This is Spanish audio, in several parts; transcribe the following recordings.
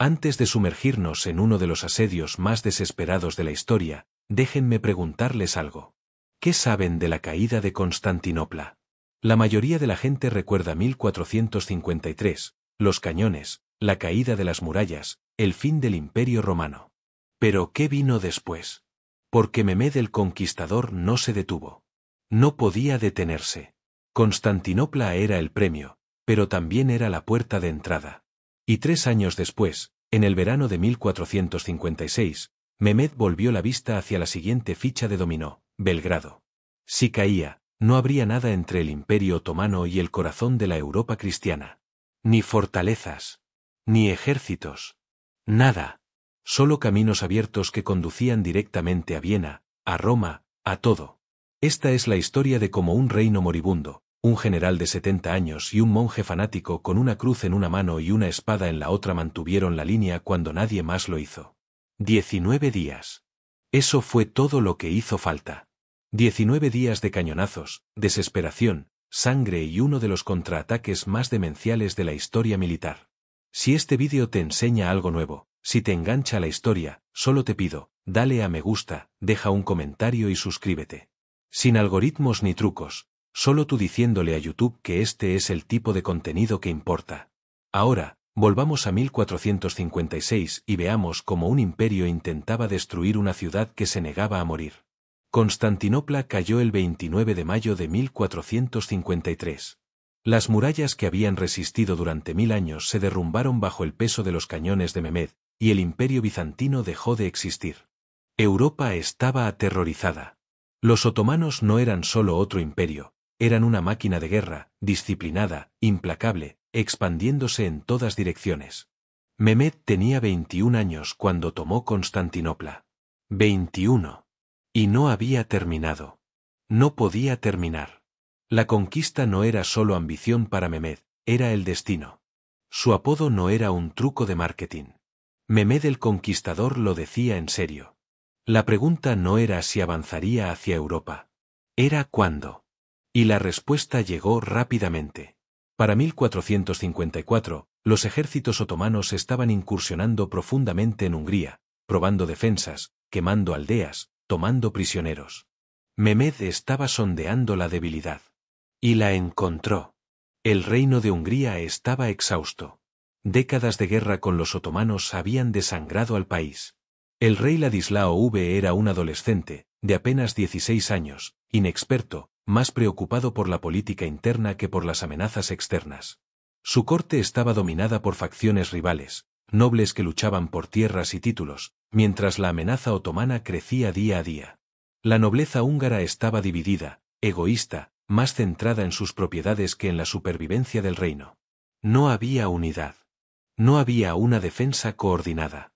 Antes de sumergirnos en uno de los asedios más desesperados de la historia, déjenme preguntarles algo. ¿Qué saben de la caída de Constantinopla? La mayoría de la gente recuerda 1453, los cañones, la caída de las murallas, el fin del Imperio Romano. ¿Pero qué vino después? Porque Mehmed el Conquistador no se detuvo. No podía detenerse. Constantinopla era el premio, pero también era la puerta de entrada. Y 3 años después, en el verano de 1456, Mehmed volvió la vista hacia la siguiente ficha de dominó, Belgrado. Si caía, no habría nada entre el Imperio Otomano y el corazón de la Europa cristiana. Ni fortalezas. Ni ejércitos. Nada. Solo caminos abiertos que conducían directamente a Viena, a Roma, a todo. Esta es la historia de cómo un reino moribundo, un general de 70 años y un monje fanático con una cruz en una mano y una espada en la otra mantuvieron la línea cuando nadie más lo hizo. 19 días. Eso fue todo lo que hizo falta. 19 días de cañonazos, desesperación, sangre y uno de los contraataques más demenciales de la historia militar. Si este vídeo te enseña algo nuevo, si te engancha a la historia, solo te pido, dale a me gusta, deja un comentario y suscríbete. Sin algoritmos ni trucos, solo tú diciéndole a YouTube que este es el tipo de contenido que importa. Ahora, volvamos a 1456 y veamos cómo un imperio intentaba destruir una ciudad que se negaba a morir. Constantinopla cayó el 29 de mayo de 1453. Las murallas que habían resistido durante 1000 años se derrumbaron bajo el peso de los cañones de Mehmed, y el imperio bizantino dejó de existir. Europa estaba aterrorizada. Los otomanos no eran solo otro imperio, eran una máquina de guerra, disciplinada, implacable, expandiéndose en todas direcciones. Mehmed tenía 21 años cuando tomó Constantinopla. 21. Y no había terminado. No podía terminar. La conquista no era solo ambición para Mehmed, era el destino. Su apodo no era un truco de marketing. Mehmed el Conquistador lo decía en serio. La pregunta no era si avanzaría hacia Europa. Era cuándo. Y la respuesta llegó rápidamente. Para 1454, los ejércitos otomanos estaban incursionando profundamente en Hungría, probando defensas, quemando aldeas, tomando prisioneros. Mehmed estaba sondeando la debilidad. Y la encontró. El reino de Hungría estaba exhausto. Décadas de guerra con los otomanos habían desangrado al país. El rey Ladislao V era un adolescente, de apenas 16 años, inexperto, más preocupado por la política interna que por las amenazas externas. Su corte estaba dominada por facciones rivales, nobles que luchaban por tierras y títulos, mientras la amenaza otomana crecía día a día. La nobleza húngara estaba dividida, egoísta, más centrada en sus propiedades que en la supervivencia del reino. No había unidad. No había una defensa coordinada.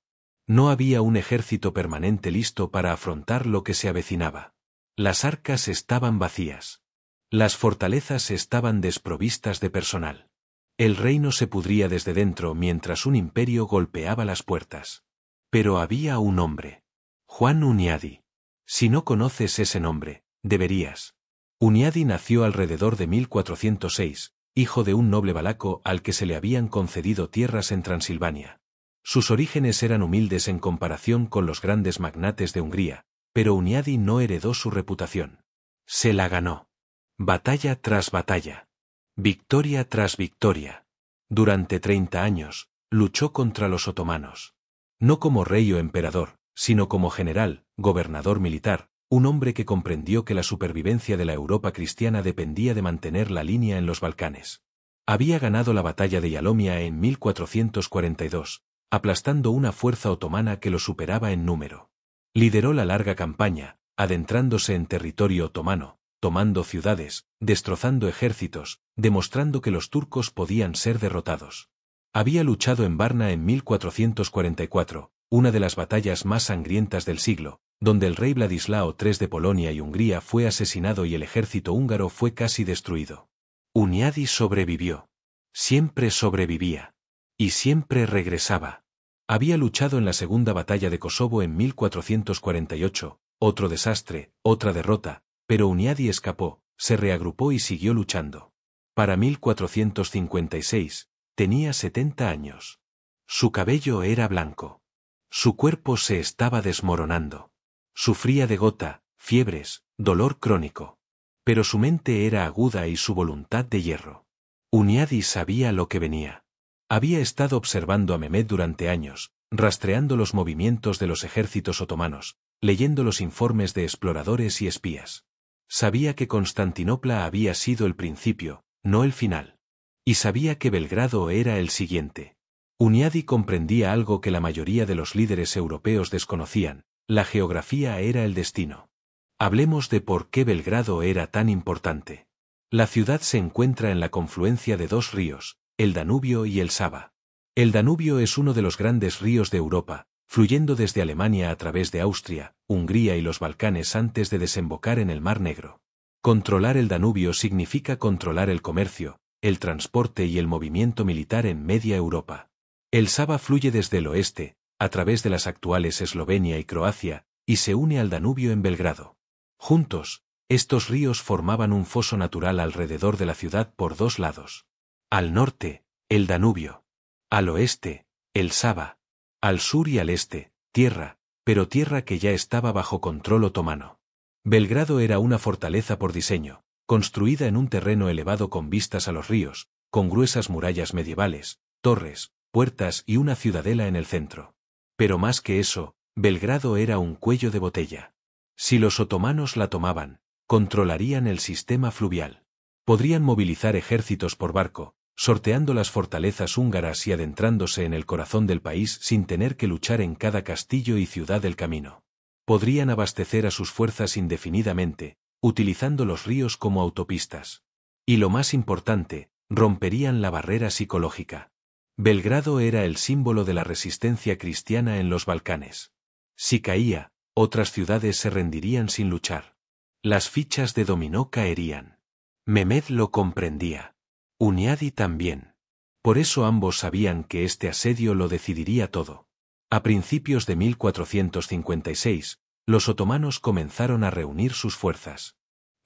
No había un ejército permanente listo para afrontar lo que se avecinaba. Las arcas estaban vacías. Las fortalezas estaban desprovistas de personal. El reino se pudría desde dentro mientras un imperio golpeaba las puertas. Pero había un hombre. Juan Hunyadi. Si no conoces ese nombre, deberías. Hunyadi nació alrededor de 1406, hijo de un noble valaco al que se le habían concedido tierras en Transilvania. Sus orígenes eran humildes en comparación con los grandes magnates de Hungría, pero Hunyadi no heredó su reputación. Se la ganó. Batalla tras batalla. Victoria tras victoria. Durante 30 años, luchó contra los otomanos. No como rey o emperador, sino como general, gobernador militar, un hombre que comprendió que la supervivencia de la Europa cristiana dependía de mantener la línea en los Balcanes. Había ganado la batalla de Yalomia en 1442, aplastando una fuerza otomana que lo superaba en número. Lideró la larga campaña, adentrándose en territorio otomano, tomando ciudades, destrozando ejércitos, demostrando que los turcos podían ser derrotados. Había luchado en Varna en 1444, una de las batallas más sangrientas del siglo, donde el rey Vladislao III de Polonia y Hungría fue asesinado y el ejército húngaro fue casi destruido. Hunyadi sobrevivió. Siempre sobrevivía. Y siempre regresaba. Había luchado en la segunda batalla de Kosovo en 1448, otro desastre, otra derrota, pero Hunyadi escapó, se reagrupó y siguió luchando. Para 1456, tenía 70 años. Su cabello era blanco. Su cuerpo se estaba desmoronando. Sufría de gota, fiebres, dolor crónico. Pero su mente era aguda y su voluntad de hierro. Hunyadi sabía lo que venía. Había estado observando a Mehmed durante años, rastreando los movimientos de los ejércitos otomanos, leyendo los informes de exploradores y espías. Sabía que Constantinopla había sido el principio, no el final. Y sabía que Belgrado era el siguiente. Hunyadi comprendía algo que la mayoría de los líderes europeos desconocían: la geografía era el destino. Hablemos de por qué Belgrado era tan importante. La ciudad se encuentra en la confluencia de dos ríos, el Danubio y el Sava. El Danubio es uno de los grandes ríos de Europa, fluyendo desde Alemania a través de Austria, Hungría y los Balcanes antes de desembocar en el Mar Negro. Controlar el Danubio significa controlar el comercio, el transporte y el movimiento militar en media Europa. El Sava fluye desde el oeste, a través de las actuales Eslovenia y Croacia, y se une al Danubio en Belgrado. Juntos, estos ríos formaban un foso natural alrededor de la ciudad por dos lados. Al norte, el Danubio. Al oeste, el Sava. Al sur y al este, tierra, pero tierra que ya estaba bajo control otomano. Belgrado era una fortaleza por diseño, construida en un terreno elevado con vistas a los ríos, con gruesas murallas medievales, torres, puertas y una ciudadela en el centro. Pero más que eso, Belgrado era un cuello de botella. Si los otomanos la tomaban, controlarían el sistema fluvial. Podrían movilizar ejércitos por barco, sorteando las fortalezas húngaras y adentrándose en el corazón del país sin tener que luchar en cada castillo y ciudad del camino. Podrían abastecer a sus fuerzas indefinidamente, utilizando los ríos como autopistas. Y lo más importante, romperían la barrera psicológica. Belgrado era el símbolo de la resistencia cristiana en los Balcanes. Si caía, otras ciudades se rendirían sin luchar. Las fichas de dominó caerían. Mehmed lo comprendía. Hunyadi también. Por eso ambos sabían que este asedio lo decidiría todo. A principios de 1456, los otomanos comenzaron a reunir sus fuerzas.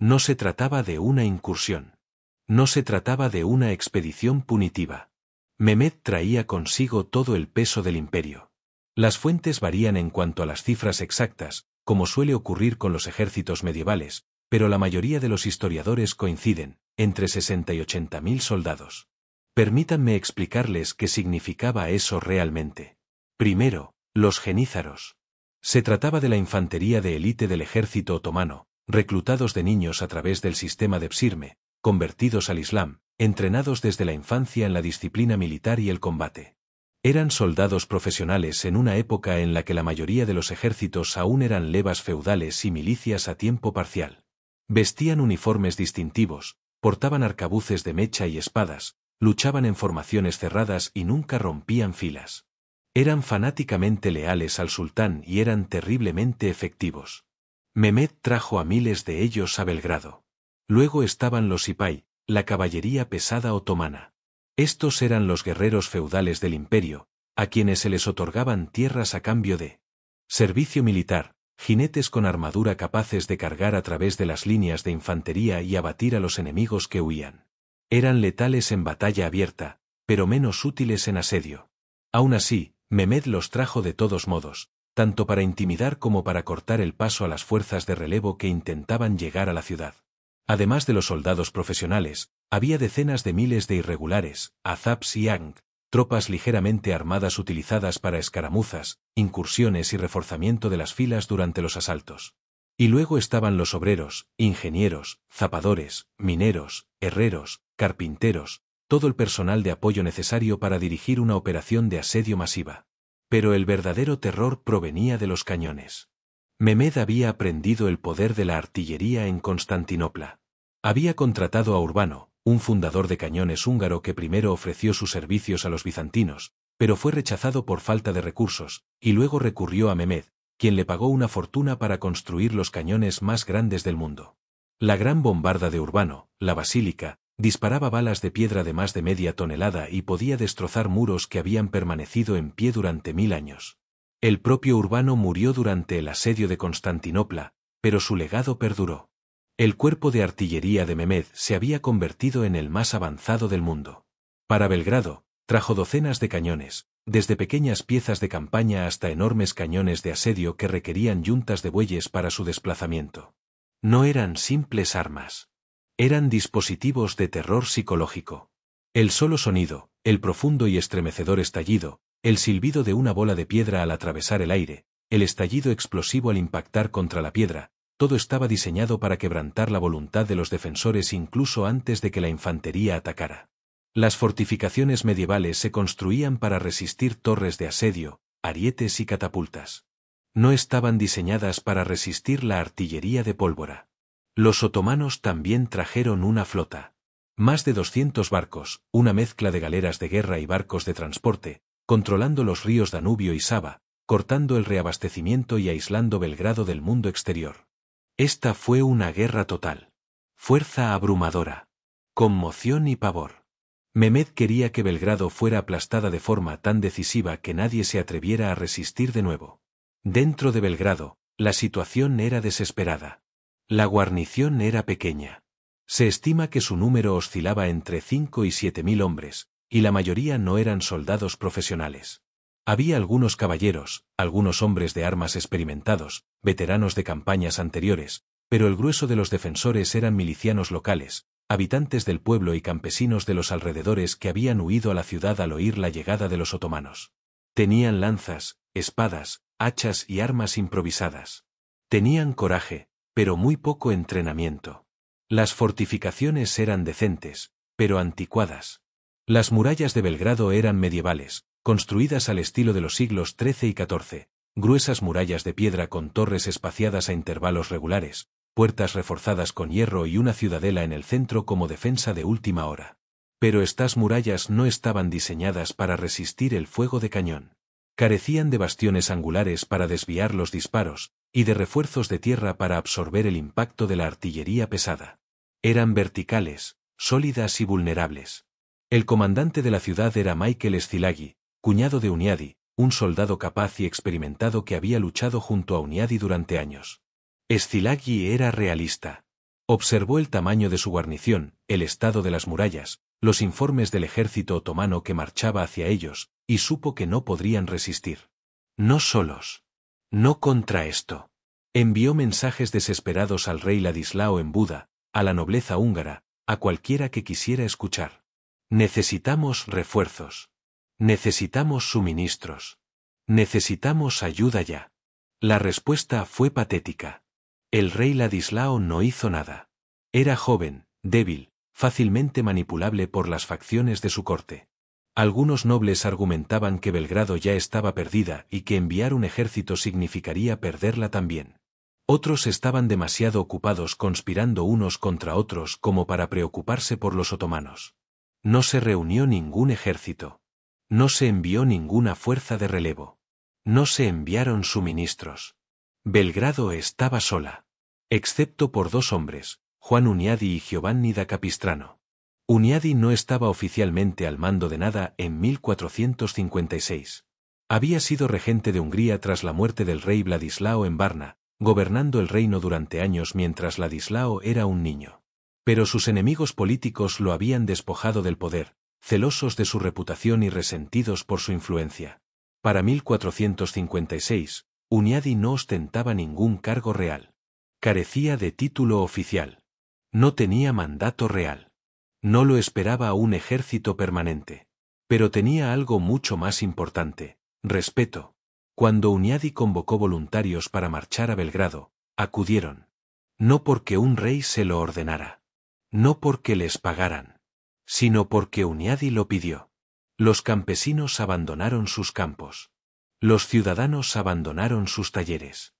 No se trataba de una incursión. No se trataba de una expedición punitiva. Mehmed traía consigo todo el peso del imperio. Las fuentes varían en cuanto a las cifras exactas, como suele ocurrir con los ejércitos medievales, pero la mayoría de los historiadores coinciden, entre 60 y 80.000 soldados. Permítanme explicarles qué significaba eso realmente. Primero, los genízaros. Se trataba de la infantería de élite del ejército otomano, reclutados de niños a través del sistema de Psirme, convertidos al Islam, entrenados desde la infancia en la disciplina militar y el combate. Eran soldados profesionales en una época en la que la mayoría de los ejércitos aún eran levas feudales y milicias a tiempo parcial. Vestían uniformes distintivos, portaban arcabuces de mecha y espadas, luchaban en formaciones cerradas y nunca rompían filas. Eran fanáticamente leales al sultán y eran terriblemente efectivos. Mehmed trajo a miles de ellos a Belgrado. Luego estaban los sipay, la caballería pesada otomana. Estos eran los guerreros feudales del imperio, a quienes se les otorgaban tierras a cambio de servicio militar, jinetes con armadura capaces de cargar a través de las líneas de infantería y abatir a los enemigos que huían. Eran letales en batalla abierta, pero menos útiles en asedio. Aún así, Mehmed los trajo de todos modos, tanto para intimidar como para cortar el paso a las fuerzas de relevo que intentaban llegar a la ciudad. Además de los soldados profesionales, había decenas de miles de irregulares, azaps y ang, tropas ligeramente armadas utilizadas para escaramuzas, incursiones y reforzamiento de las filas durante los asaltos. Y luego estaban los obreros, ingenieros, zapadores, mineros, herreros, carpinteros, todo el personal de apoyo necesario para dirigir una operación de asedio masiva. Pero el verdadero terror provenía de los cañones. Mehmed había aprendido el poder de la artillería en Constantinopla. Había contratado a Urbano, un fundador de cañones húngaro que primero ofreció sus servicios a los bizantinos, pero fue rechazado por falta de recursos, y luego recurrió a Mehmed, quien le pagó una fortuna para construir los cañones más grandes del mundo. La gran bombarda de Urbano, la Basílica, disparaba balas de piedra de más de media tonelada y podía destrozar muros que habían permanecido en pie durante 1000 años. El propio Urbano murió durante el asedio de Constantinopla, pero su legado perduró. El cuerpo de artillería de Mehmed se había convertido en el más avanzado del mundo. Para Belgrado, trajo docenas de cañones, desde pequeñas piezas de campaña hasta enormes cañones de asedio que requerían yuntas de bueyes para su desplazamiento. No eran simples armas. Eran dispositivos de terror psicológico. El solo sonido, el profundo y estremecedor estallido, el silbido de una bola de piedra al atravesar el aire, el estallido explosivo al impactar contra la piedra, todo estaba diseñado para quebrantar la voluntad de los defensores incluso antes de que la infantería atacara. Las fortificaciones medievales se construían para resistir torres de asedio, arietes y catapultas. No estaban diseñadas para resistir la artillería de pólvora. Los otomanos también trajeron una flota. Más de 200 barcos, una mezcla de galeras de guerra y barcos de transporte, controlando los ríos Danubio y Sava, cortando el reabastecimiento y aislando Belgrado del mundo exterior. Esta fue una guerra total. Fuerza abrumadora. Conmoción y pavor. Mehmed quería que Belgrado fuera aplastada de forma tan decisiva que nadie se atreviera a resistir de nuevo. Dentro de Belgrado, la situación era desesperada. La guarnición era pequeña. Se estima que su número oscilaba entre 5 y 7.000 hombres, y la mayoría no eran soldados profesionales. Había algunos caballeros, algunos hombres de armas experimentados, veteranos de campañas anteriores, pero el grueso de los defensores eran milicianos locales, habitantes del pueblo y campesinos de los alrededores que habían huido a la ciudad al oír la llegada de los otomanos. Tenían lanzas, espadas, hachas y armas improvisadas. Tenían coraje, pero muy poco entrenamiento. Las fortificaciones eran decentes, pero anticuadas. Las murallas de Belgrado eran medievales, construidas al estilo de los siglos XIII y XIV, gruesas murallas de piedra con torres espaciadas a intervalos regulares, puertas reforzadas con hierro y una ciudadela en el centro como defensa de última hora. Pero estas murallas no estaban diseñadas para resistir el fuego de cañón. Carecían de bastiones angulares para desviar los disparos, y de refuerzos de tierra para absorber el impacto de la artillería pesada. Eran verticales, sólidas y vulnerables. El comandante de la ciudad era Michael Szilágyi, cuñado de Hunyadi, un soldado capaz y experimentado que había luchado junto a Hunyadi durante años. Szilágyi era realista. Observó el tamaño de su guarnición, el estado de las murallas, los informes del ejército otomano que marchaba hacia ellos, y supo que no podrían resistir. No solos. No contra esto. Envió mensajes desesperados al rey Ladislao en Buda, a la nobleza húngara, a cualquiera que quisiera escuchar. Necesitamos refuerzos. Necesitamos suministros. Necesitamos ayuda ya. La respuesta fue patética. El rey Ladislao no hizo nada. Era joven, débil, fácilmente manipulable por las facciones de su corte. Algunos nobles argumentaban que Belgrado ya estaba perdida y que enviar un ejército significaría perderla también. Otros estaban demasiado ocupados conspirando unos contra otros como para preocuparse por los otomanos. No se reunió ningún ejército. No se envió ninguna fuerza de relevo. No se enviaron suministros. Belgrado estaba sola. Excepto por dos hombres, Juan Hunyadi y Giovanni da Capistrano. Hunyadi no estaba oficialmente al mando de nada en 1456. Había sido regente de Hungría tras la muerte del rey Vladislao en Varna, gobernando el reino durante años mientras Ladislao era un niño. Pero sus enemigos políticos lo habían despojado del poder, celosos de su reputación y resentidos por su influencia. Para 1456, Hunyadi no ostentaba ningún cargo real. Carecía de título oficial. No tenía mandato real. No lo esperaba un ejército permanente. Pero tenía algo mucho más importante: respeto. Cuando Hunyadi convocó voluntarios para marchar a Belgrado, acudieron. No porque un rey se lo ordenara. No porque les pagaran. Sino porque Hunyadi lo pidió. Los campesinos abandonaron sus campos. Los ciudadanos abandonaron sus talleres.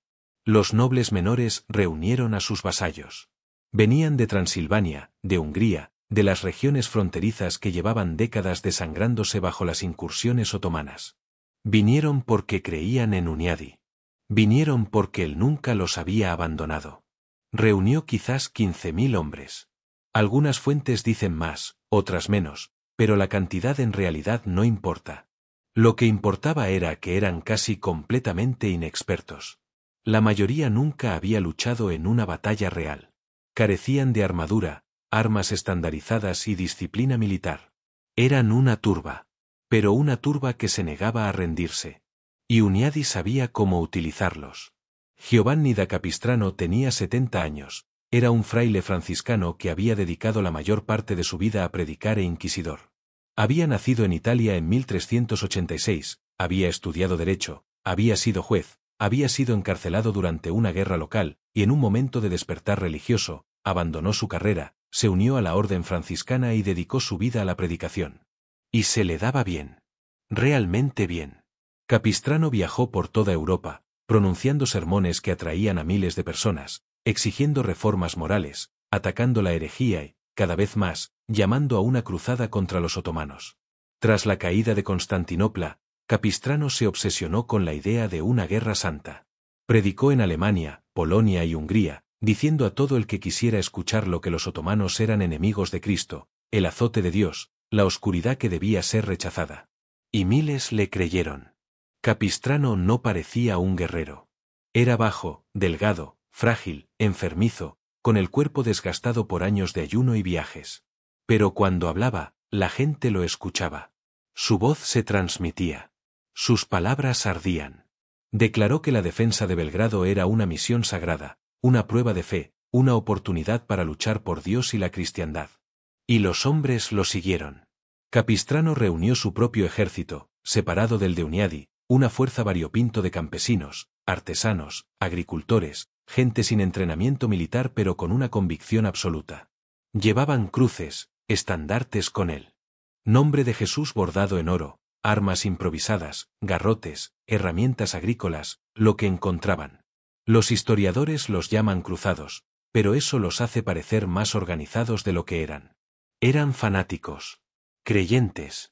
Los nobles menores reunieron a sus vasallos. Venían de Transilvania, de Hungría, de las regiones fronterizas que llevaban décadas desangrándose bajo las incursiones otomanas. Vinieron porque creían en Hunyadi. Vinieron porque él nunca los había abandonado. Reunió quizás 15.000 hombres. Algunas fuentes dicen más, otras menos, pero la cantidad en realidad no importa. Lo que importaba era que eran casi completamente inexpertos. La mayoría nunca había luchado en una batalla real. Carecían de armadura, armas estandarizadas y disciplina militar. Eran una turba. pero una turba que se negaba a rendirse. Y Hunyadi sabía cómo utilizarlos. Giovanni da Capistrano tenía 70 años, era un fraile franciscano que había dedicado la mayor parte de su vida a predicar e inquisidor. Había nacido en Italia en 1386, había estudiado derecho, había sido juez, había sido encarcelado durante una guerra local, y en un momento de despertar religioso, abandonó su carrera, se unió a la orden franciscana y dedicó su vida a la predicación. Y se le daba bien. Realmente bien. Capistrano viajó por toda Europa, pronunciando sermones que atraían a miles de personas, exigiendo reformas morales, atacando la herejía y, cada vez más, llamando a una cruzada contra los otomanos. Tras la caída de Constantinopla, Capistrano se obsesionó con la idea de una guerra santa. Predicó en Alemania, Polonia y Hungría, diciendo a todo el que quisiera escucharlo que los otomanos eran enemigos de Cristo, el azote de Dios, la oscuridad que debía ser rechazada. Y miles le creyeron. Capistrano no parecía un guerrero. Era bajo, delgado, frágil, enfermizo, con el cuerpo desgastado por años de ayuno y viajes. Pero cuando hablaba, la gente lo escuchaba. Su voz se transmitía. Sus palabras ardían. Declaró que la defensa de Belgrado era una misión sagrada, una prueba de fe, una oportunidad para luchar por Dios y la cristiandad. Y los hombres lo siguieron. Capistrano reunió su propio ejército, separado del de Hunyadi, una fuerza variopinto de campesinos, artesanos, agricultores, gente sin entrenamiento militar pero con una convicción absoluta. Llevaban cruces, estandartes con él. Nombre de Jesús bordado en oro, armas improvisadas, garrotes, herramientas agrícolas, lo que encontraban. Los historiadores los llaman cruzados, pero eso los hace parecer más organizados de lo que eran. Eran fanáticos. Creyentes.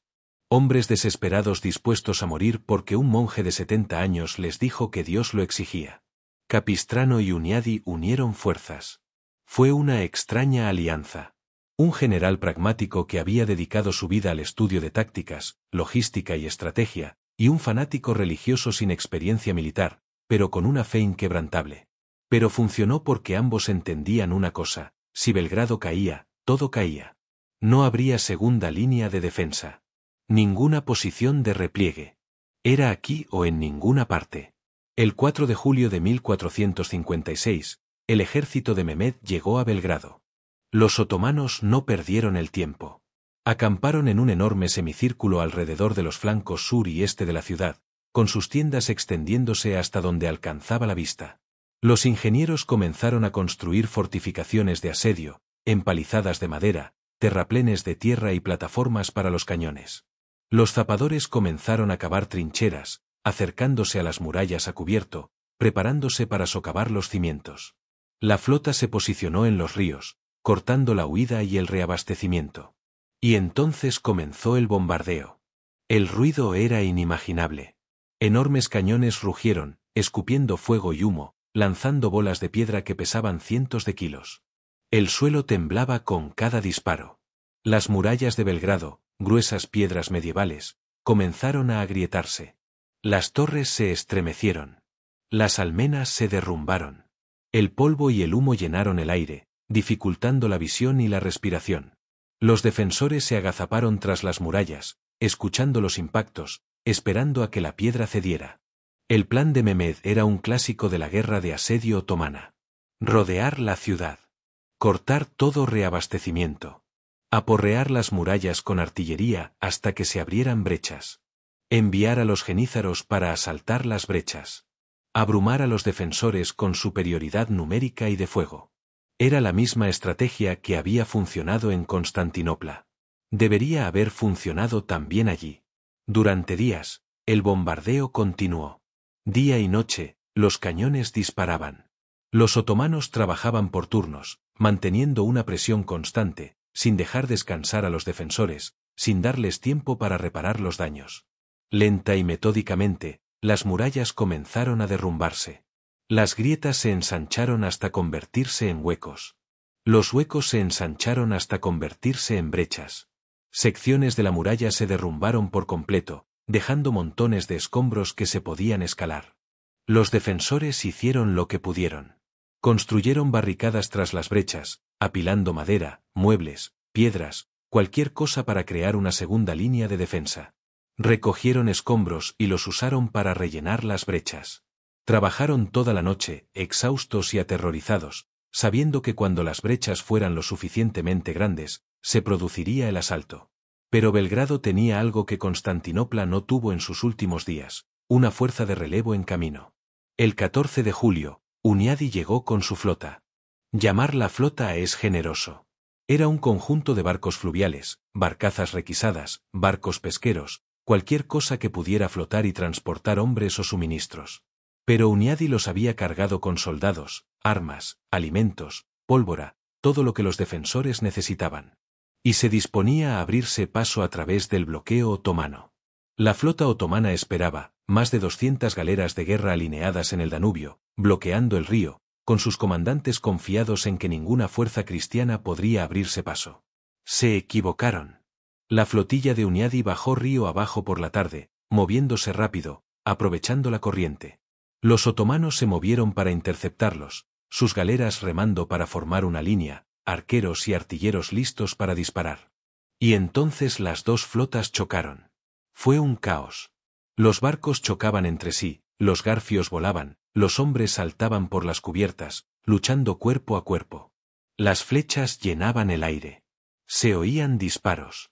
Hombres desesperados dispuestos a morir porque un monje de 70 años les dijo que Dios lo exigía. Capistrano y Hunyadi unieron fuerzas. Fue una extraña alianza. Un general pragmático que había dedicado su vida al estudio de tácticas, logística y estrategia, y un fanático religioso sin experiencia militar, pero con una fe inquebrantable. Pero funcionó porque ambos entendían una cosa: si Belgrado caía, todo caía. No habría segunda línea de defensa. Ninguna posición de repliegue. Era aquí o en ninguna parte. El 4 de julio de 1456, el ejército de Mehmed llegó a Belgrado. Los otomanos no perdieron el tiempo. Acamparon en un enorme semicírculo alrededor de los flancos sur y este de la ciudad, con sus tiendas extendiéndose hasta donde alcanzaba la vista. Los ingenieros comenzaron a construir fortificaciones de asedio, empalizadas de madera, terraplenes de tierra y plataformas para los cañones. Los zapadores comenzaron a cavar trincheras, acercándose a las murallas a cubierto, preparándose para socavar los cimientos. La flota se posicionó en los ríos, cortando la huida y el reabastecimiento. Y entonces comenzó el bombardeo. El ruido era inimaginable. Enormes cañones rugieron, escupiendo fuego y humo, lanzando bolas de piedra que pesaban cientos de kilos. El suelo temblaba con cada disparo. Las murallas de Belgrado, gruesas piedras medievales, comenzaron a agrietarse. Las torres se estremecieron. Las almenas se derrumbaron. El polvo y el humo llenaron el aire, dificultando la visión y la respiración. Los defensores se agazaparon tras las murallas, escuchando los impactos, esperando a que la piedra cediera. El plan de Mehmed era un clásico de la guerra de asedio otomana. Rodear la ciudad. Cortar todo reabastecimiento. Aporrear las murallas con artillería hasta que se abrieran brechas. Enviar a los genízaros para asaltar las brechas. Abrumar a los defensores con superioridad numérica y de fuego. Era la misma estrategia que había funcionado en Constantinopla. Debería haber funcionado también allí. Durante días, el bombardeo continuó. Día y noche, los cañones disparaban. Los otomanos trabajaban por turnos, manteniendo una presión constante, sin dejar descansar a los defensores, sin darles tiempo para reparar los daños. Lenta y metódicamente, las murallas comenzaron a derrumbarse. Las grietas se ensancharon hasta convertirse en huecos. Los huecos se ensancharon hasta convertirse en brechas. Secciones de la muralla se derrumbaron por completo, dejando montones de escombros que se podían escalar. Los defensores hicieron lo que pudieron. Construyeron barricadas tras las brechas, apilando madera, muebles, piedras, cualquier cosa para crear una segunda línea de defensa. Recogieron escombros y los usaron para rellenar las brechas. Trabajaron toda la noche, exhaustos y aterrorizados, sabiendo que cuando las brechas fueran lo suficientemente grandes, se produciría el asalto. Pero Belgrado tenía algo que Constantinopla no tuvo en sus últimos días, una fuerza de relevo en camino. El 14 de julio, Hunyadi llegó con su flota. Llamar la flota es generoso. Era un conjunto de barcos fluviales, barcazas requisadas, barcos pesqueros, cualquier cosa que pudiera flotar y transportar hombres o suministros. Pero Hunyadi los había cargado con soldados, armas, alimentos, pólvora, todo lo que los defensores necesitaban. Y se disponía a abrirse paso a través del bloqueo otomano. La flota otomana esperaba, más de 200 galeras de guerra alineadas en el Danubio, bloqueando el río, con sus comandantes confiados en que ninguna fuerza cristiana podría abrirse paso. Se equivocaron. La flotilla de Hunyadi bajó río abajo por la tarde, moviéndose rápido, aprovechando la corriente. Los otomanos se movieron para interceptarlos, sus galeras remando para formar una línea, arqueros y artilleros listos para disparar. Y entonces las dos flotas chocaron. Fue un caos. Los barcos chocaban entre sí, los garfios volaban, los hombres saltaban por las cubiertas, luchando cuerpo a cuerpo. Las flechas llenaban el aire. Se oían disparos.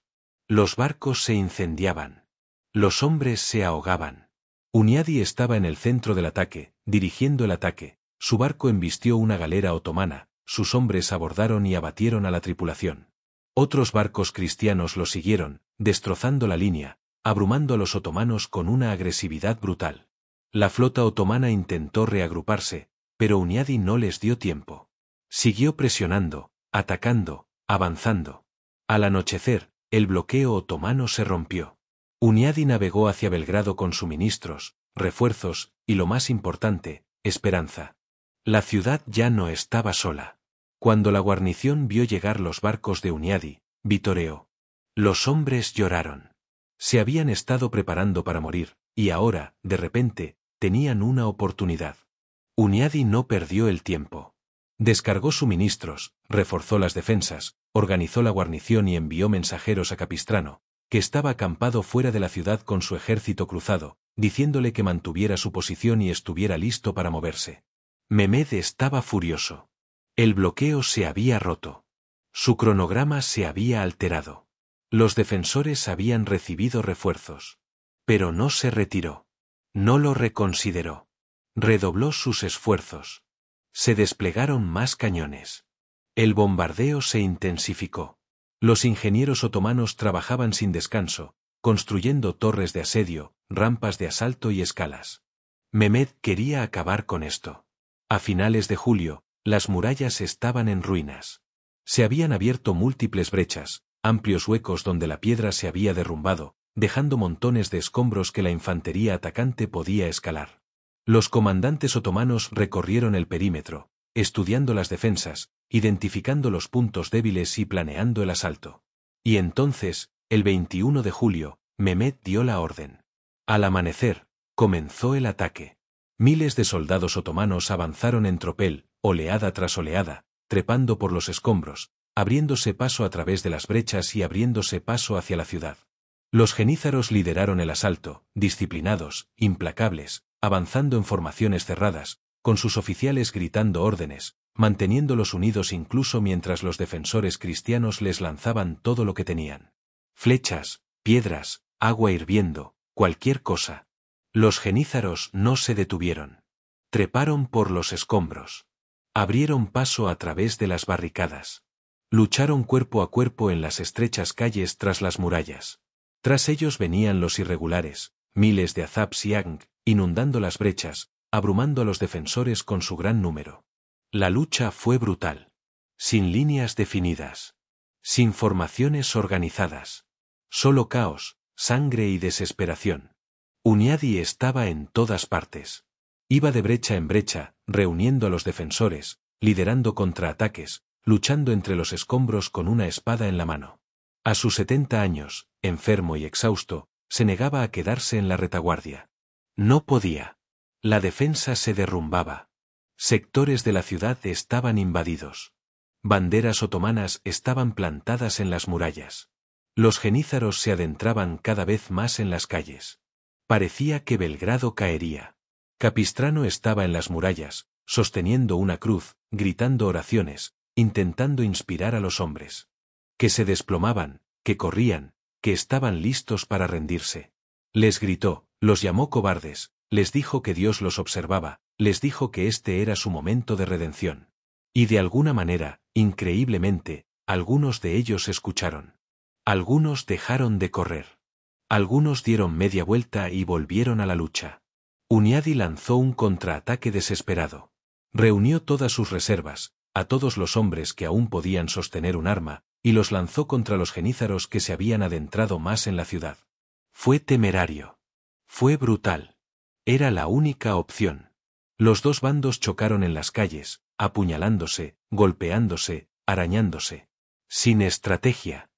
Los barcos se incendiaban. Los hombres se ahogaban. Hunyadi estaba en el centro del ataque, dirigiendo el ataque. Su barco embistió una galera otomana, sus hombres abordaron y abatieron a la tripulación. Otros barcos cristianos lo siguieron, destrozando la línea, abrumando a los otomanos con una agresividad brutal. La flota otomana intentó reagruparse, pero Hunyadi no les dio tiempo. Siguió presionando, atacando, avanzando. Al anochecer, el bloqueo otomano se rompió. Hunyadi navegó hacia Belgrado con suministros, refuerzos, y lo más importante, esperanza. La ciudad ya no estaba sola. Cuando la guarnición vio llegar los barcos de Hunyadi, vitoreó. Los hombres lloraron. Se habían estado preparando para morir, y ahora, de repente, tenían una oportunidad. Hunyadi no perdió el tiempo. Descargó suministros, reforzó las defensas, organizó la guarnición y envió mensajeros a Capistrano, que estaba acampado fuera de la ciudad con su ejército cruzado, diciéndole que mantuviera su posición y estuviera listo para moverse. Mehmed estaba furioso. El bloqueo se había roto. Su cronograma se había alterado. Los defensores habían recibido refuerzos. Pero no se retiró. No lo reconsideró. Redobló sus esfuerzos. Se desplegaron más cañones. El bombardeo se intensificó. Los ingenieros otomanos trabajaban sin descanso, construyendo torres de asedio, rampas de asalto y escalas. Mehmed quería acabar con esto. A finales de julio, las murallas estaban en ruinas. Se habían abierto múltiples brechas, amplios huecos donde la piedra se había derrumbado, dejando montones de escombros que la infantería atacante podía escalar. Los comandantes otomanos recorrieron el perímetro, estudiando las defensas, identificando los puntos débiles y planeando el asalto. Y entonces, el 21 de julio, Mehmed dio la orden. Al amanecer, comenzó el ataque. Miles de soldados otomanos avanzaron en tropel, oleada tras oleada, trepando por los escombros, abriéndose paso a través de las brechas y abriéndose paso hacia la ciudad. Los genízaros lideraron el asalto, disciplinados, implacables, avanzando en formaciones cerradas, con sus oficiales gritando órdenes, manteniéndolos unidos incluso mientras los defensores cristianos les lanzaban todo lo que tenían. Flechas, piedras, agua hirviendo, cualquier cosa. Los genízaros no se detuvieron. Treparon por los escombros. Abrieron paso a través de las barricadas. Lucharon cuerpo a cuerpo en las estrechas calles tras las murallas. Tras ellos venían los irregulares, miles de azaps y ang, inundando las brechas, abrumando a los defensores con su gran número. La lucha fue brutal. Sin líneas definidas. Sin formaciones organizadas. Solo caos, sangre y desesperación. Hunyadi estaba en todas partes. Iba de brecha en brecha, reuniendo a los defensores, liderando contraataques, luchando entre los escombros con una espada en la mano. A sus 70 años, enfermo y exhausto, se negaba a quedarse en la retaguardia. No podía. La defensa se derrumbaba. Sectores de la ciudad estaban invadidos. Banderas otomanas estaban plantadas en las murallas. Los genízaros se adentraban cada vez más en las calles. Parecía que Belgrado caería. Capistrano estaba en las murallas, sosteniendo una cruz, gritando oraciones, intentando inspirar a los hombres. Que se desplomaban, que corrían, que estaban listos para rendirse. Les gritó, los llamó cobardes, les dijo que Dios los observaba, les dijo que este era su momento de redención. Y de alguna manera, increíblemente, algunos de ellos escucharon. Algunos dejaron de correr. Algunos dieron media vuelta y volvieron a la lucha. Hunyadi lanzó un contraataque desesperado. Reunió todas sus reservas, a todos los hombres que aún podían sostener un arma, y los lanzó contra los genízaros que se habían adentrado más en la ciudad. Fue temerario. Fue brutal. Era la única opción. Los dos bandos chocaron en las calles, apuñalándose, golpeándose, arañándose. Sin estrategia.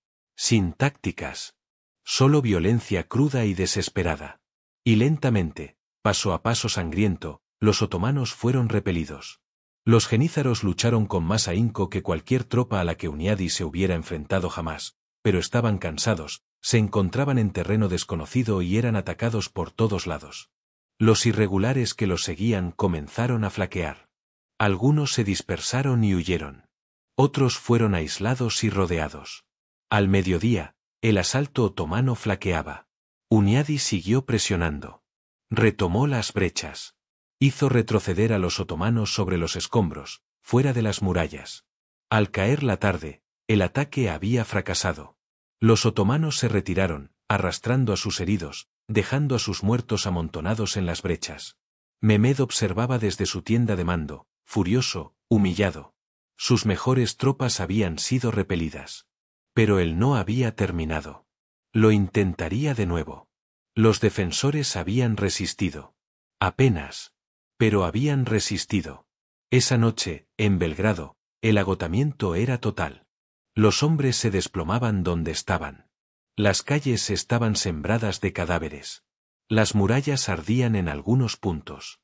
Sin tácticas. Solo violencia cruda y desesperada. Y lentamente, paso a paso sangriento, los otomanos fueron repelidos. Los genízaros lucharon con más ahínco que cualquier tropa a la que Hunyadi se hubiera enfrentado jamás, pero estaban cansados, se encontraban en terreno desconocido y eran atacados por todos lados. Los irregulares que los seguían comenzaron a flaquear. Algunos se dispersaron y huyeron. Otros fueron aislados y rodeados. Al mediodía, el asalto otomano flaqueaba. Hunyadi siguió presionando. Retomó las brechas. Hizo retroceder a los otomanos sobre los escombros, fuera de las murallas. Al caer la tarde, el ataque había fracasado. Los otomanos se retiraron, arrastrando a sus heridos, dejando a sus muertos amontonados en las brechas. Mehmed observaba desde su tienda de mando, furioso, humillado. Sus mejores tropas habían sido repelidas. Pero él no había terminado. Lo intentaría de nuevo. Los defensores habían resistido. Apenas. Pero habían resistido. Esa noche, en Belgrado, el agotamiento era total. Los hombres se desplomaban donde estaban. Las calles estaban sembradas de cadáveres. Las murallas ardían en algunos puntos.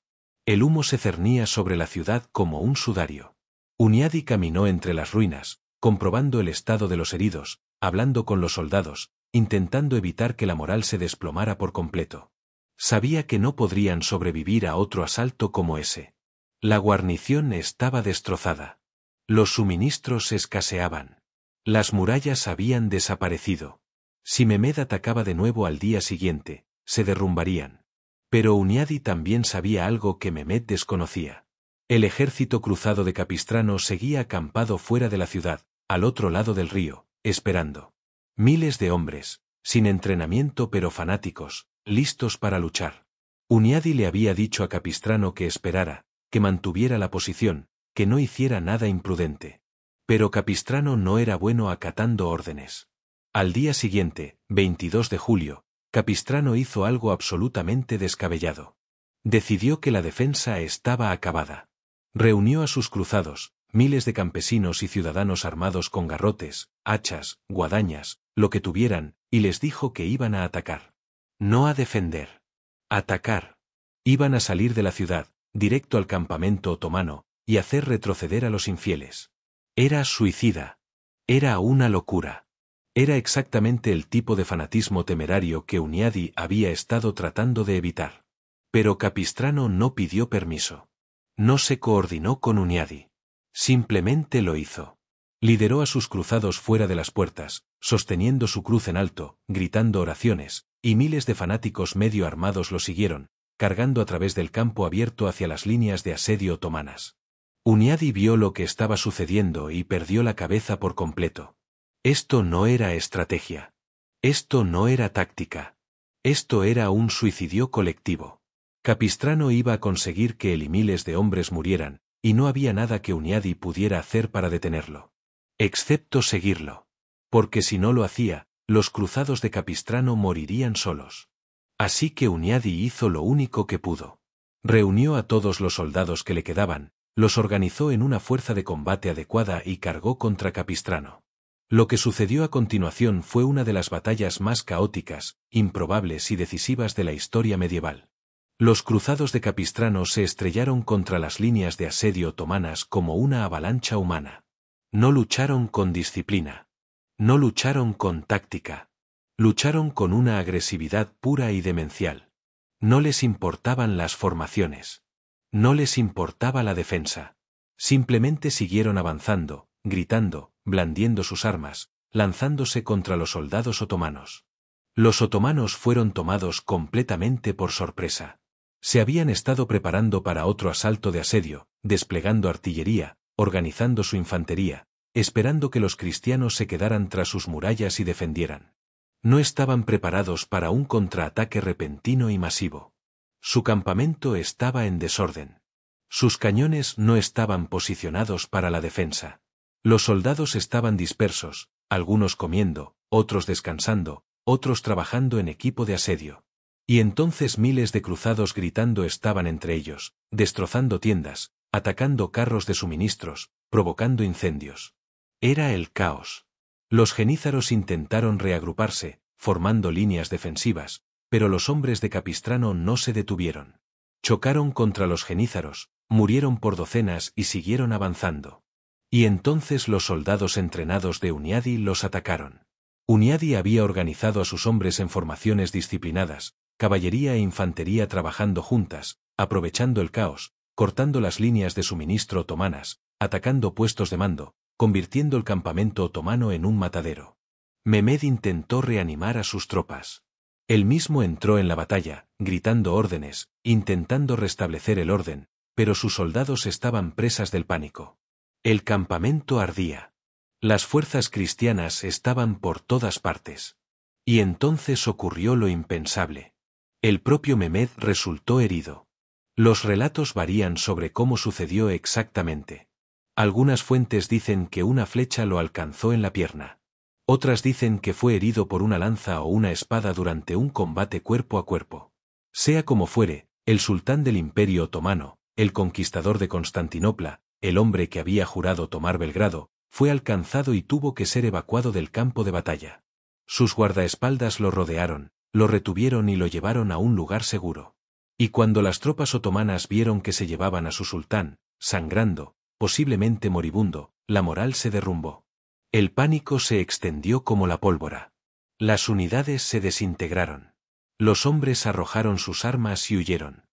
El humo se cernía sobre la ciudad como un sudario. Hunyadi caminó entre las ruinas, comprobando el estado de los heridos, hablando con los soldados, intentando evitar que la moral se desplomara por completo. Sabía que no podrían sobrevivir a otro asalto como ese. La guarnición estaba destrozada. Los suministros escaseaban. Las murallas habían desaparecido. Si Mehmed atacaba de nuevo al día siguiente, se derrumbarían. Pero Hunyadi también sabía algo que Mehmed desconocía. El ejército cruzado de Capistrano seguía acampado fuera de la ciudad, al otro lado del río, esperando. Miles de hombres, sin entrenamiento pero fanáticos, listos para luchar. Hunyadi le había dicho a Capistrano que esperara, que mantuviera la posición, que no hiciera nada imprudente. Pero Capistrano no era bueno acatando órdenes. Al día siguiente, 22 de julio, Capistrano hizo algo absolutamente descabellado. Decidió que la defensa estaba acabada. Reunió a sus cruzados, miles de campesinos y ciudadanos armados con garrotes, hachas, guadañas, lo que tuvieran, y les dijo que iban a atacar. No a defender. Atacar. Iban a salir de la ciudad, directo al campamento otomano, y hacer retroceder a los infieles. Era suicida. Era una locura. Era exactamente el tipo de fanatismo temerario que Hunyadi había estado tratando de evitar. Pero Capistrano no pidió permiso. No se coordinó con Hunyadi. Simplemente lo hizo. Lideró a sus cruzados fuera de las puertas, sosteniendo su cruz en alto, gritando oraciones, y miles de fanáticos medio armados lo siguieron, cargando a través del campo abierto hacia las líneas de asedio otomanas. Hunyadi vio lo que estaba sucediendo y perdió la cabeza por completo. Esto no era estrategia. Esto no era táctica. Esto era un suicidio colectivo. Capistrano iba a conseguir que él y miles de hombres murieran, y no había nada que Hunyadi pudiera hacer para detenerlo. Excepto seguirlo. Porque si no lo hacía, los cruzados de Capistrano morirían solos. Así que Hunyadi hizo lo único que pudo. Reunió a todos los soldados que le quedaban, los organizó en una fuerza de combate adecuada y cargó contra Capistrano. Lo que sucedió a continuación fue una de las batallas más caóticas, improbables y decisivas de la historia medieval. Los cruzados de Capistrano se estrellaron contra las líneas de asedio otomanas como una avalancha humana. No lucharon con disciplina. No lucharon con táctica. Lucharon con una agresividad pura y demencial. No les importaban las formaciones. No les importaba la defensa. Simplemente siguieron avanzando, gritando, blandiendo sus armas, lanzándose contra los soldados otomanos. Los otomanos fueron tomados completamente por sorpresa. Se habían estado preparando para otro asalto de asedio, desplegando artillería, organizando su infantería, esperando que los cristianos se quedaran tras sus murallas y defendieran. No estaban preparados para un contraataque repentino y masivo. Su campamento estaba en desorden. Sus cañones no estaban posicionados para la defensa. Los soldados estaban dispersos, algunos comiendo, otros descansando, otros trabajando en equipo de asedio. Y entonces miles de cruzados gritando estaban entre ellos, destrozando tiendas, atacando carros de suministros, provocando incendios. Era el caos. Los genízaros intentaron reagruparse, formando líneas defensivas, pero los hombres de Capistrano no se detuvieron. Chocaron contra los genízaros, murieron por docenas y siguieron avanzando. Y entonces los soldados entrenados de Hunyadi los atacaron. Hunyadi había organizado a sus hombres en formaciones disciplinadas, caballería e infantería trabajando juntas, aprovechando el caos, cortando las líneas de suministro otomanas, atacando puestos de mando, convirtiendo el campamento otomano en un matadero. Mehmed intentó reanimar a sus tropas. Él mismo entró en la batalla, gritando órdenes, intentando restablecer el orden, pero sus soldados estaban presas del pánico. El campamento ardía. Las fuerzas cristianas estaban por todas partes. Y entonces ocurrió lo impensable. El propio Mehmed resultó herido. Los relatos varían sobre cómo sucedió exactamente. Algunas fuentes dicen que una flecha lo alcanzó en la pierna. Otras dicen que fue herido por una lanza o una espada durante un combate cuerpo a cuerpo. Sea como fuere, el sultán del Imperio Otomano, el conquistador de Constantinopla, el hombre que había jurado tomar Belgrado, fue alcanzado y tuvo que ser evacuado del campo de batalla. Sus guardaespaldas lo rodearon, lo retuvieron y lo llevaron a un lugar seguro. Y cuando las tropas otomanas vieron que se llevaban a su sultán, sangrando, posiblemente moribundo, la moral se derrumbó. El pánico se extendió como la pólvora. Las unidades se desintegraron. Los hombres arrojaron sus armas y huyeron.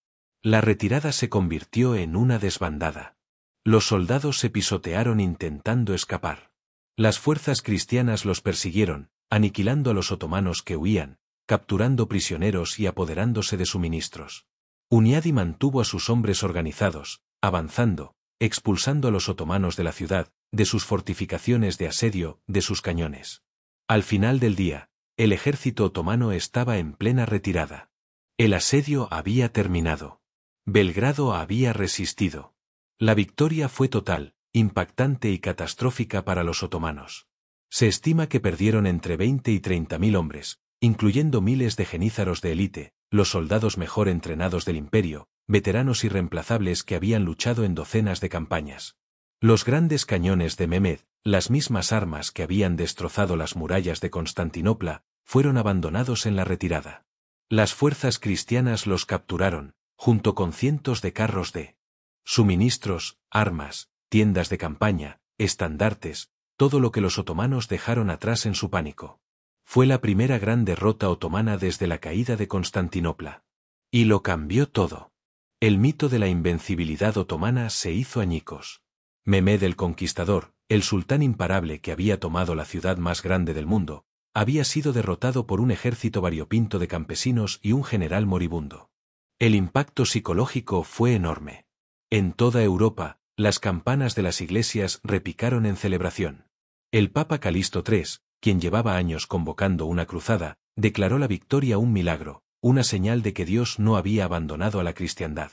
La retirada se convirtió en una desbandada. Los soldados se pisotearon intentando escapar. Las fuerzas cristianas los persiguieron, aniquilando a los otomanos que huían, capturando prisioneros y apoderándose de suministros. Hunyadi mantuvo a sus hombres organizados, avanzando, expulsando a los otomanos de la ciudad, de sus fortificaciones de asedio, de sus cañones. Al final del día, el ejército otomano estaba en plena retirada. El asedio había terminado. Belgrado había resistido. La victoria fue total, impactante y catastrófica para los otomanos. Se estima que perdieron entre 20 y 30.000 hombres, incluyendo miles de genízaros de élite, los soldados mejor entrenados del imperio, veteranos irreemplazables que habían luchado en docenas de campañas. Los grandes cañones de Mehmed, las mismas armas que habían destrozado las murallas de Constantinopla, fueron abandonados en la retirada. Las fuerzas cristianas los capturaron, junto con cientos de carros de suministros, armas, tiendas de campaña, estandartes, todo lo que los otomanos dejaron atrás en su pánico. Fue la primera gran derrota otomana desde la caída de Constantinopla. Y lo cambió todo. El mito de la invencibilidad otomana se hizo añicos. Mehmed el Conquistador, el sultán imparable que había tomado la ciudad más grande del mundo, había sido derrotado por un ejército variopinto de campesinos y un general moribundo. El impacto psicológico fue enorme. En toda Europa, las campanas de las iglesias repicaron en celebración. El Papa Calixto III, quien llevaba años convocando una cruzada, declaró la victoria un milagro, una señal de que Dios no había abandonado a la cristiandad.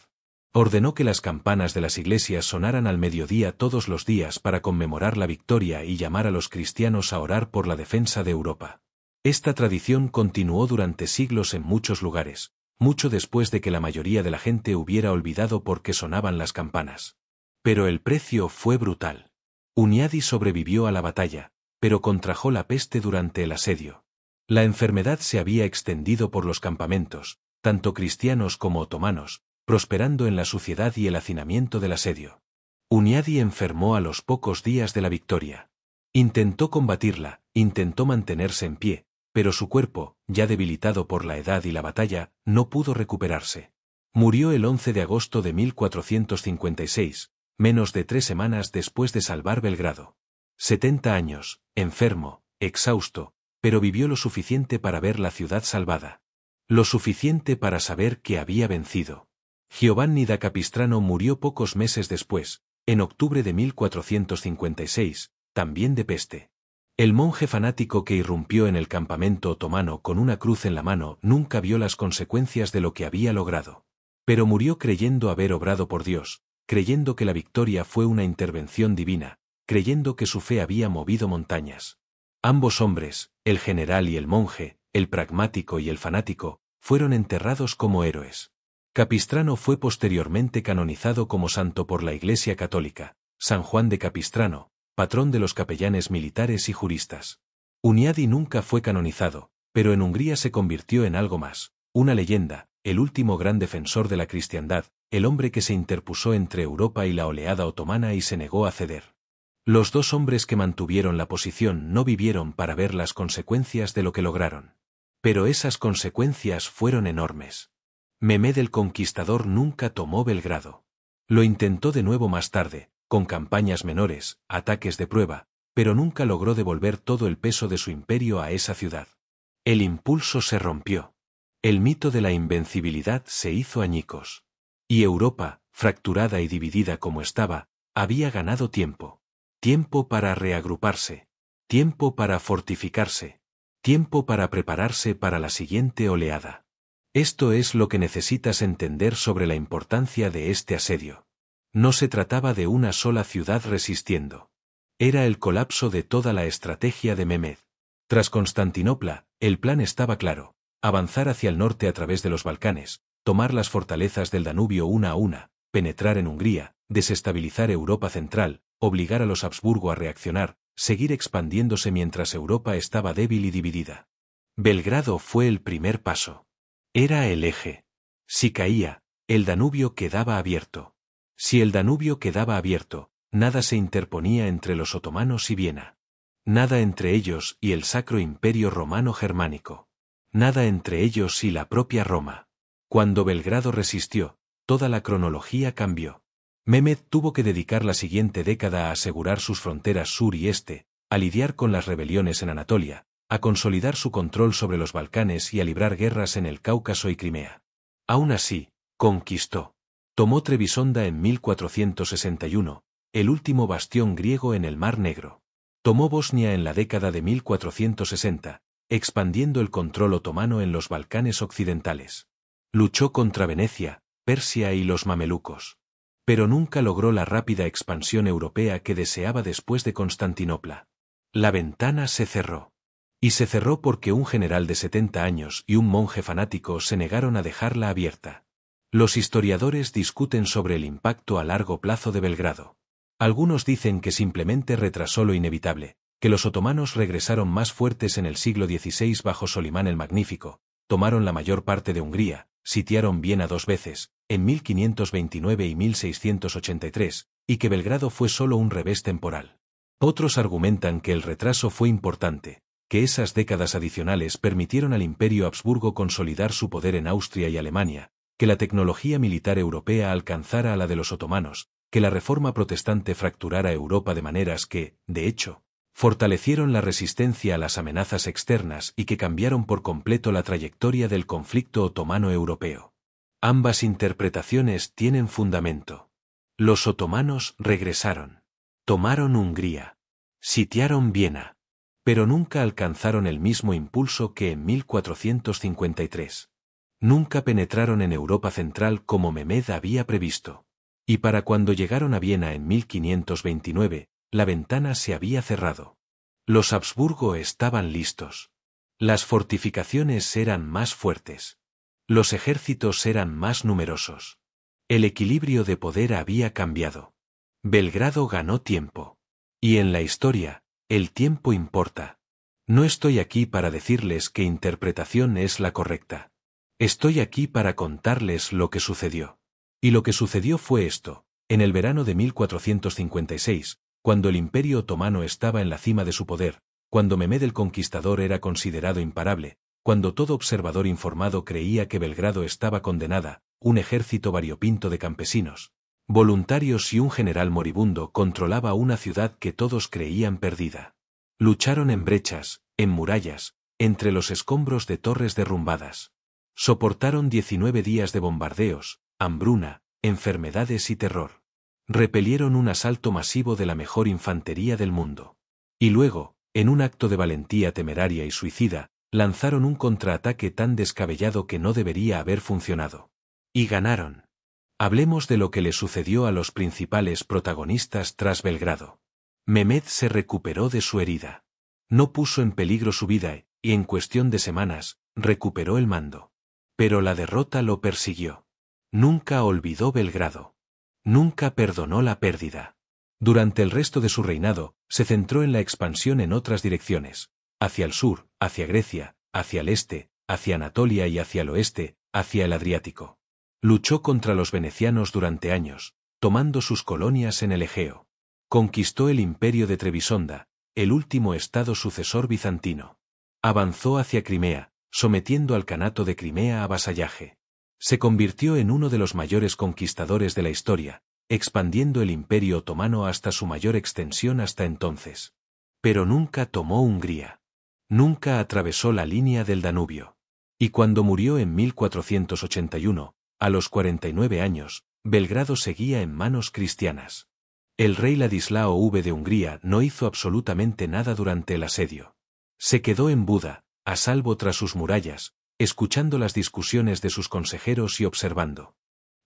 Ordenó que las campanas de las iglesias sonaran al mediodía todos los días para conmemorar la victoria y llamar a los cristianos a orar por la defensa de Europa. Esta tradición continuó durante siglos en muchos lugares, mucho después de que la mayoría de la gente hubiera olvidado por qué sonaban las campanas. Pero el precio fue brutal. Hunyadi sobrevivió a la batalla, pero contrajo la peste durante el asedio. La enfermedad se había extendido por los campamentos, tanto cristianos como otomanos, prosperando en la suciedad y el hacinamiento del asedio. Hunyadi enfermó a los pocos días de la victoria. Intentó combatirla, intentó mantenerse en pie, pero su cuerpo, ya debilitado por la edad y la batalla, no pudo recuperarse. Murió el 11 de agosto de 1456, menos de 3 semanas después de salvar Belgrado. 70 años, enfermo, exhausto, pero vivió lo suficiente para ver la ciudad salvada. Lo suficiente para saber que había vencido. Giovanni da Capistrano murió pocos meses después, en octubre de 1456, también de peste. El monje fanático que irrumpió en el campamento otomano con una cruz en la mano nunca vio las consecuencias de lo que había logrado. Pero murió creyendo haber obrado por Dios, creyendo que la victoria fue una intervención divina, creyendo que su fe había movido montañas. Ambos hombres, el general y el monje, el pragmático y el fanático, fueron enterrados como héroes. Capistrano fue posteriormente canonizado como santo por la Iglesia Católica, San Juan de Capistrano, patrón de los capellanes militares y juristas. Hunyadi nunca fue canonizado, pero en Hungría se convirtió en algo más, una leyenda, el último gran defensor de la cristiandad, el hombre que se interpuso entre Europa y la oleada otomana y se negó a ceder. Los dos hombres que mantuvieron la posición no vivieron para ver las consecuencias de lo que lograron. Pero esas consecuencias fueron enormes. Mehmed el Conquistador nunca tomó Belgrado. Lo intentó de nuevo más tarde, con campañas menores, ataques de prueba, pero nunca logró devolver todo el peso de su imperio a esa ciudad. El impulso se rompió. El mito de la invencibilidad se hizo añicos. Y Europa, fracturada y dividida como estaba, había ganado tiempo. Tiempo para reagruparse. Tiempo para fortificarse. Tiempo para prepararse para la siguiente oleada. Esto es lo que necesitas entender sobre la importancia de este asedio. No se trataba de una sola ciudad resistiendo. Era el colapso de toda la estrategia de Mehmed. Tras Constantinopla, el plan estaba claro: avanzar hacia el norte a través de los Balcanes, tomar las fortalezas del Danubio una a una, penetrar en Hungría, desestabilizar Europa central, obligar a los Habsburgo a reaccionar, seguir expandiéndose mientras Europa estaba débil y dividida. Belgrado fue el primer paso. Era el eje. Si caía, el Danubio quedaba abierto. Si el Danubio quedaba abierto, nada se interponía entre los otomanos y Viena. Nada entre ellos y el Sacro Imperio Romano Germánico. Nada entre ellos y la propia Roma. Cuando Belgrado resistió, toda la cronología cambió. Mehmed tuvo que dedicar la siguiente década a asegurar sus fronteras sur y este, a lidiar con las rebeliones en Anatolia, a consolidar su control sobre los Balcanes y a librar guerras en el Cáucaso y Crimea. Aún así, conquistó. Tomó Trebisonda en 1461, el último bastión griego en el Mar Negro. Tomó Bosnia en la década de 1460, expandiendo el control otomano en los Balcanes occidentales. Luchó contra Venecia, Persia y los mamelucos. Pero nunca logró la rápida expansión europea que deseaba después de Constantinopla. La ventana se cerró. Y se cerró porque un general de 70 años y un monje fanático se negaron a dejarla abierta. Los historiadores discuten sobre el impacto a largo plazo de Belgrado. Algunos dicen que simplemente retrasó lo inevitable, que los otomanos regresaron más fuertes en el siglo XVI bajo Solimán el Magnífico, tomaron la mayor parte de Hungría, sitiaron Viena 2 veces, en 1529 y 1683, y que Belgrado fue solo un revés temporal. Otros argumentan que el retraso fue importante, que esas décadas adicionales permitieron al Imperio Habsburgo consolidar su poder en Austria y Alemania, que la tecnología militar europea alcanzara a la de los otomanos, que la reforma protestante fracturara Europa de maneras que, de hecho, fortalecieron la resistencia a las amenazas externas y que cambiaron por completo la trayectoria del conflicto otomano-europeo. Ambas interpretaciones tienen fundamento. Los otomanos regresaron. Tomaron Hungría. Sitiaron Viena. Pero nunca alcanzaron el mismo impulso que en 1453. Nunca penetraron en Europa central como Mehmed había previsto. Y para cuando llegaron a Viena en 1529, la ventana se había cerrado. Los Habsburgo estaban listos. Las fortificaciones eran más fuertes. Los ejércitos eran más numerosos. El equilibrio de poder había cambiado. Belgrado ganó tiempo. Y en la historia, el tiempo importa. No estoy aquí para decirles qué interpretación es la correcta. Estoy aquí para contarles lo que sucedió. Y lo que sucedió fue esto: en el verano de 1456, cuando el Imperio Otomano estaba en la cima de su poder, cuando Mehmed el Conquistador era considerado imparable, cuando todo observador informado creía que Belgrado estaba condenada, un ejército variopinto de campesinos, voluntarios y un general moribundo controlaba una ciudad que todos creían perdida. Lucharon en brechas, en murallas, entre los escombros de torres derrumbadas. Soportaron 19 días de bombardeos, hambruna, enfermedades y terror. Repelieron un asalto masivo de la mejor infantería del mundo. Y luego, en un acto de valentía temeraria y suicida, lanzaron un contraataque tan descabellado que no debería haber funcionado. Y ganaron. Hablemos de lo que le sucedió a los principales protagonistas tras Belgrado. Mehmed se recuperó de su herida. No puso en peligro su vida y en cuestión de semanas, recuperó el mando. Pero la derrota lo persiguió. Nunca olvidó Belgrado. Nunca perdonó la pérdida. Durante el resto de su reinado, se centró en la expansión en otras direcciones, hacia el sur, hacia Grecia, hacia el este, hacia Anatolia y hacia el oeste, hacia el Adriático. Luchó contra los venecianos durante años, tomando sus colonias en el Egeo. Conquistó el imperio de Trebisonda, el último estado sucesor bizantino. Avanzó hacia Crimea, sometiendo al Kanato de Crimea a vasallaje. Se convirtió en uno de los mayores conquistadores de la historia, expandiendo el imperio otomano hasta su mayor extensión hasta entonces. Pero nunca tomó Hungría. Nunca atravesó la línea del Danubio. Y cuando murió en 1481, a los 49 años, Belgrado seguía en manos cristianas. El rey Ladislao V de Hungría no hizo absolutamente nada durante el asedio. Se quedó en Buda, a salvo tras sus murallas, escuchando las discusiones de sus consejeros y observando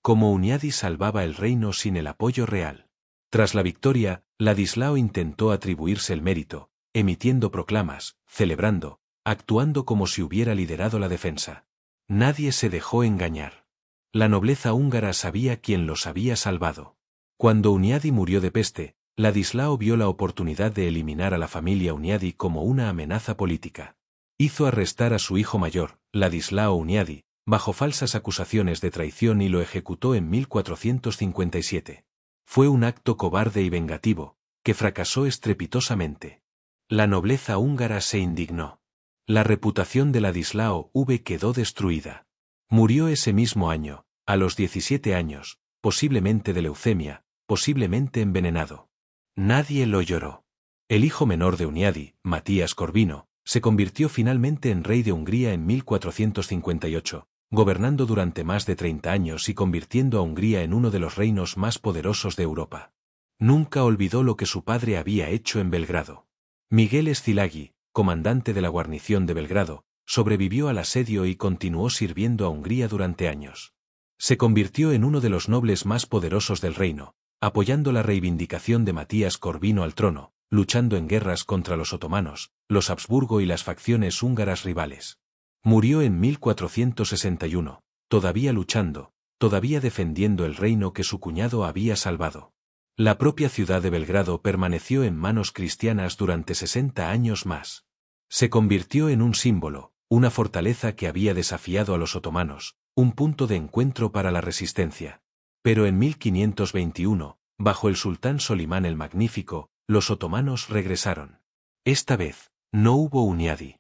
cómo Hunyadi salvaba el reino sin el apoyo real. Tras la victoria, Ladislao intentó atribuirse el mérito, emitiendo proclamas, celebrando, actuando como si hubiera liderado la defensa. Nadie se dejó engañar. La nobleza húngara sabía quién los había salvado. Cuando Hunyadi murió de peste, Ladislao vio la oportunidad de eliminar a la familia Hunyadi como una amenaza política. Hizo arrestar a su hijo mayor, Ladislao Hunyadi, bajo falsas acusaciones de traición y lo ejecutó en 1457. Fue un acto cobarde y vengativo, que fracasó estrepitosamente. La nobleza húngara se indignó. La reputación de Ladislao V quedó destruida. Murió ese mismo año, a los 17 años, posiblemente de leucemia, posiblemente envenenado. Nadie lo lloró. El hijo menor de Hunyadi, Matías Corvino, se convirtió finalmente en rey de Hungría en 1458, gobernando durante más de 30 años y convirtiendo a Hungría en uno de los reinos más poderosos de Europa. Nunca olvidó lo que su padre había hecho en Belgrado. Miguel Szilágyi, comandante de la guarnición de Belgrado, sobrevivió al asedio y continuó sirviendo a Hungría durante años. Se convirtió en uno de los nobles más poderosos del reino, apoyando la reivindicación de Matías Corvino al trono, luchando en guerras contra los otomanos, los Habsburgo y las facciones húngaras rivales. Murió en 1461, todavía luchando, todavía defendiendo el reino que su cuñado había salvado. La propia ciudad de Belgrado permaneció en manos cristianas durante 60 años más. Se convirtió en un símbolo, una fortaleza que había desafiado a los otomanos, un punto de encuentro para la resistencia. Pero en 1521, bajo el sultán Solimán el Magnífico, los otomanos regresaron. Esta vez, no hubo Hunyadi.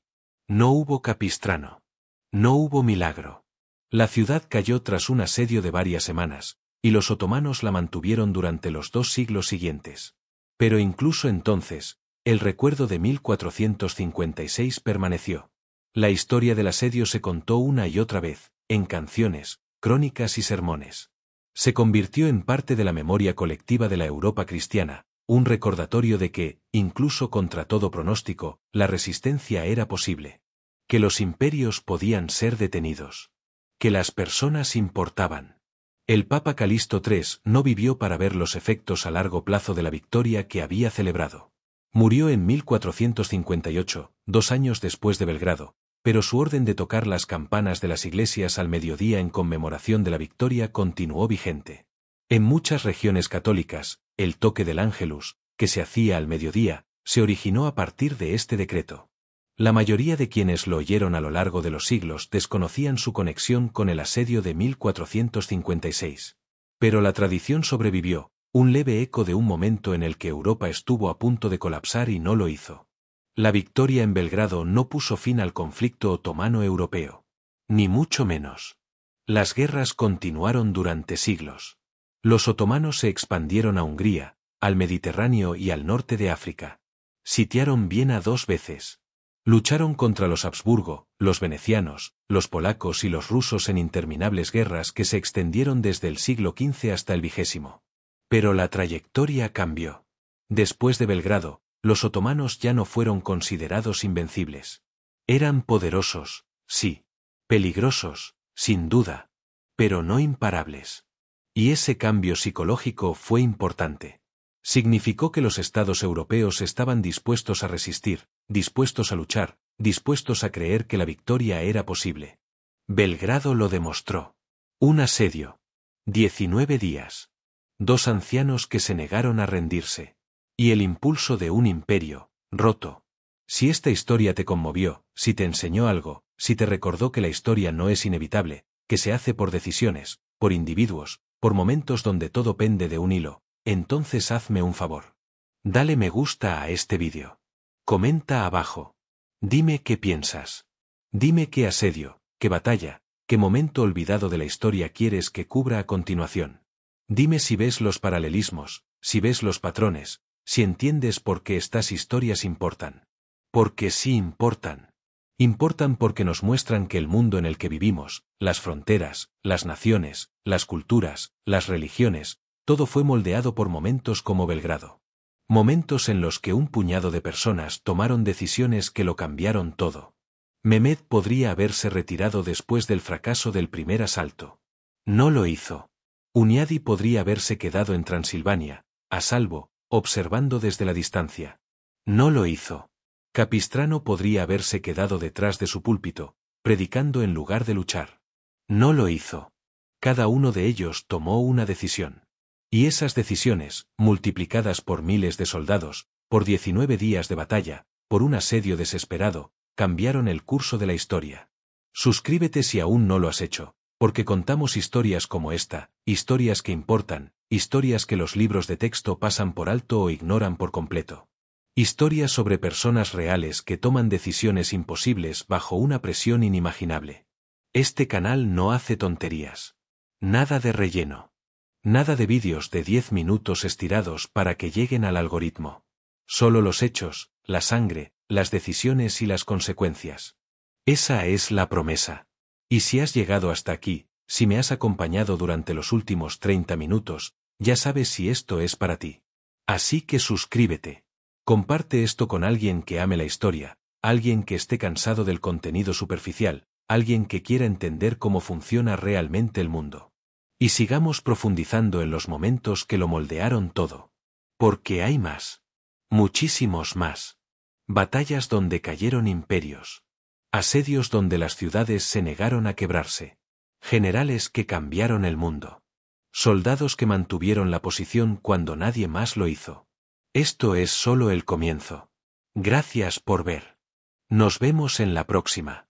No hubo Capistrano. No hubo milagro. La ciudad cayó tras un asedio de varias semanas, y los otomanos la mantuvieron durante los 2 siglos siguientes. Pero incluso entonces, el recuerdo de 1456 permaneció. La historia del asedio se contó una y otra vez, en canciones, crónicas y sermones. Se convirtió en parte de la memoria colectiva de la Europa cristiana, un recordatorio de que, incluso contra todo pronóstico, la resistencia era posible. Que los imperios podían ser detenidos. Que las personas importaban. El Papa Calixto III no vivió para ver los efectos a largo plazo de la victoria que había celebrado. Murió en 1458, 2 años después de Belgrado, pero su orden de tocar las campanas de las iglesias al mediodía en conmemoración de la victoria continuó vigente. En muchas regiones católicas, el toque del Ángelus, que se hacía al mediodía, se originó a partir de este decreto. La mayoría de quienes lo oyeron a lo largo de los siglos desconocían su conexión con el asedio de 1456. Pero la tradición sobrevivió, un leve eco de un momento en el que Europa estuvo a punto de colapsar y no lo hizo. La victoria en Belgrado no puso fin al conflicto otomano-europeo. Ni mucho menos. Las guerras continuaron durante siglos. Los otomanos se expandieron a Hungría, al Mediterráneo y al norte de África. Sitiaron Viena 2 veces. Lucharon contra los Habsburgo, los venecianos, los polacos y los rusos en interminables guerras que se extendieron desde el siglo XV hasta el XX. Pero la trayectoria cambió. Después de Belgrado, los otomanos ya no fueron considerados invencibles. Eran poderosos, sí. Peligrosos, sin duda. Pero no imparables. Y ese cambio psicológico fue importante. Significó que los estados europeos estaban dispuestos a resistir, dispuestos a luchar, dispuestos a creer que la victoria era posible. Belgrado lo demostró. Un asedio. 19 días. 2 ancianos que se negaron a rendirse. Y el impulso de un imperio, roto. Si esta historia te conmovió, si te enseñó algo, si te recordó que la historia no es inevitable, que se hace por decisiones, por individuos, por momentos donde todo pende de un hilo, entonces hazme un favor. Dale me gusta a este vídeo. Comenta abajo. Dime qué piensas. Dime qué asedio, qué batalla, qué momento olvidado de la historia quieres que cubra a continuación. Dime si ves los paralelismos, si ves los patrones, si entiendes por qué estas historias importan. Porque sí importan. Importan porque nos muestran que el mundo en el que vivimos, las fronteras, las naciones, las culturas, las religiones, todo fue moldeado por momentos como Belgrado. Momentos en los que un puñado de personas tomaron decisiones que lo cambiaron todo. Mehmed podría haberse retirado después del fracaso del primer asalto. No lo hizo. Hunyadi podría haberse quedado en Transilvania, a salvo, observando desde la distancia. No lo hizo. Capistrano podría haberse quedado detrás de su púlpito, predicando en lugar de luchar. No lo hizo. Cada uno de ellos tomó una decisión. Y esas decisiones, multiplicadas por miles de soldados, por 19 días de batalla, por un asedio desesperado, cambiaron el curso de la historia. Suscríbete si aún no lo has hecho, porque contamos historias como esta, historias que importan, historias que los libros de texto pasan por alto o ignoran por completo. Historias sobre personas reales que toman decisiones imposibles bajo una presión inimaginable. Este canal no hace tonterías. Nada de relleno. Nada de vídeos de 10 minutos estirados para que lleguen al algoritmo. Solo los hechos, la sangre, las decisiones y las consecuencias. Esa es la promesa. Y si has llegado hasta aquí, si me has acompañado durante los últimos 30 minutos, ya sabes si esto es para ti. Así que suscríbete. Comparte esto con alguien que ame la historia, alguien que esté cansado del contenido superficial, alguien que quiera entender cómo funciona realmente el mundo. Y sigamos profundizando en los momentos que lo moldearon todo. Porque hay más. Muchísimos más. Batallas donde cayeron imperios. Asedios donde las ciudades se negaron a quebrarse. Generales que cambiaron el mundo. Soldados que mantuvieron la posición cuando nadie más lo hizo. Esto es solo el comienzo. Gracias por ver. Nos vemos en la próxima.